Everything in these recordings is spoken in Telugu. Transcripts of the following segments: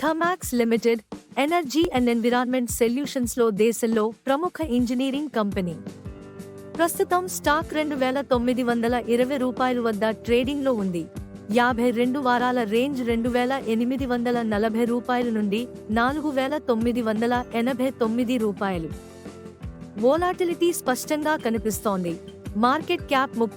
Thermax limited energy and environment solutions లో దేశంలో ప్రముఖ ఇంజనీరింగ్ కంపెనీ. ప్రస్తుతం స్టాక్ రూ. 2920 వద్ద ట్రేడింగ్ లో ఉంది. 52 వారాల రేంజ్ రూ. 2840 నుండి రూ. 4989. వోలాటిలిటీ స్పష్టంగా కనిపిస్తోంది. మార్కెట్ క్యాప్ రూ.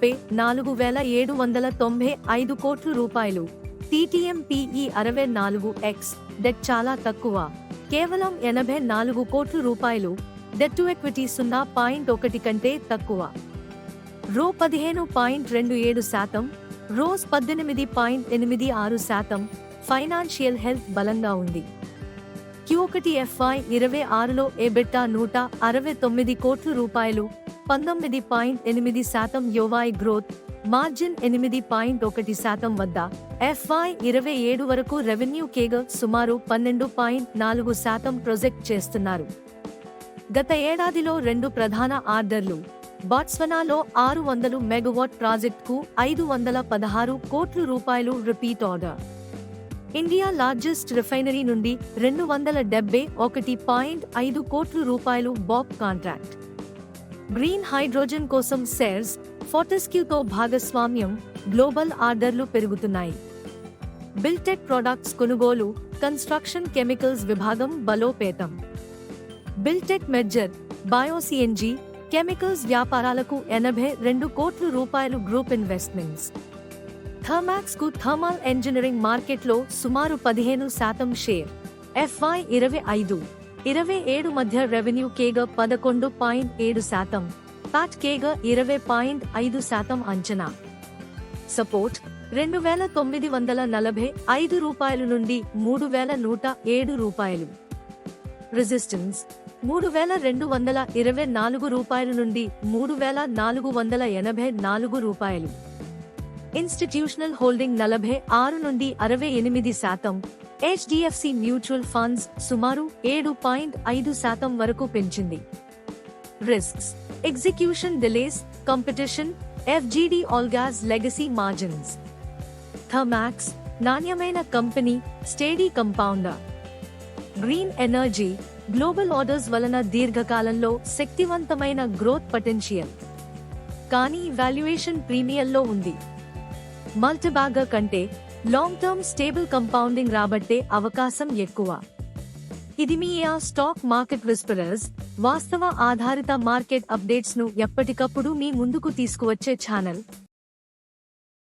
34,795 కోట్లు. TTM PE 64x. డెట్ చాలా తక్కువ, కేవలం రూ. 84 కోట్లు. డెట్ టు ఈక్విటీ 0.1 కంటే తక్కువ. రో 15.27%, రోజ్ 18.86%. ఫైనాన్షియల్ హెల్త్ బలంగా ఉంది. Q1 FY26లో ఎబిటా రూ. 169 కోట్లు, 19.8% YoY గ్రోత్, మార్జిన్ 8.1% వద్ద. FY27 వరకు రెవెన్యూ కేగర్ సుమారు 12.4% ప్రొజెక్ట్ చేస్తున్నారు. గత ఏడాదిలో 2 ప్రధాన ఆర్డర్లు. బాట్స్వానాలో 600 మెగావాట్ ప్రాజెక్టుకు రూ. 516 కోట్లు repeat order. India largest refinery నుండి రూ. 271.5 కోట్లు బాక్ కాంట్రాక్ట్. గ్రీన్ హైడ్రోజన్ కోసం సెర్స్, ఫోర్టెస్క్యూతో భాగస్వామ్యం. గ్లోబల్ ఆర్డర్లు పెరుగుతున్నాయి. బిల్టెక్ ప్రొడక్ట్స్ కొనుగోలు, కన్స్ట్రక్షన్ కెమికల్స్ విభాగం బలోపేతం. బిల్టెక్ మెర్జర్, బయోసిఎన్జి, కెమికల్స్ వ్యాపారాలకు రూ. 82 కోట్లు గ్రూప్ ఇన్వెస్ట్మెంట్స్. థర్మాక్స్ కు థర్మల్ ఇంజనీరింగ్ మార్కెట్లో సుమారు 15% షేర్. FY25-27 మధ్య రెవెన్యూ కేగర్ 11.7%, పాట్ కేగర్ 20.5% అంచనా. సపోర్ట్ రూ. 2945 నుండి రూ. 3107. రెసిస్టెన్స్ రూ. 3224 నుండి రూ. 3484. ఇన్స్టిట్యూషనల్ హోల్డింగ్ 46 నుండి 68%. HDFC మ్యూచువల్ ఫండ్స్ సుమారు 7.5% వరకు పెంచింది. Risks, execution delays, competition, FGD ఆల్గాస్ లెగసీ మార్జిన్స్. థర్మాక్స్ నాణ్యమైన company, steady compounder. Green energy, global orders వలన దీర్ఘకాలంలో శక్తివంతమైన గ్రోత్ పొటెన్షియల్, కానీ వాల్యుయేషన్ ప్రీమియంలో ఉంది. మల్టీబాగర్ కంటే లాంగ్ టర్మ్ స్టేబుల్ కంపౌండింగ్ రాబట్టే అవకాశం ఎక్కువ. ఇది మీ స్టాక్ మార్కెట్ విస్పరర్స్, వాస్తవ ఆధారిత మార్కెట్ అప్డేట్స్ ను ఎప్పటికప్పుడు మీ ముందుకు తీసుకువచ్చే ఛానల్.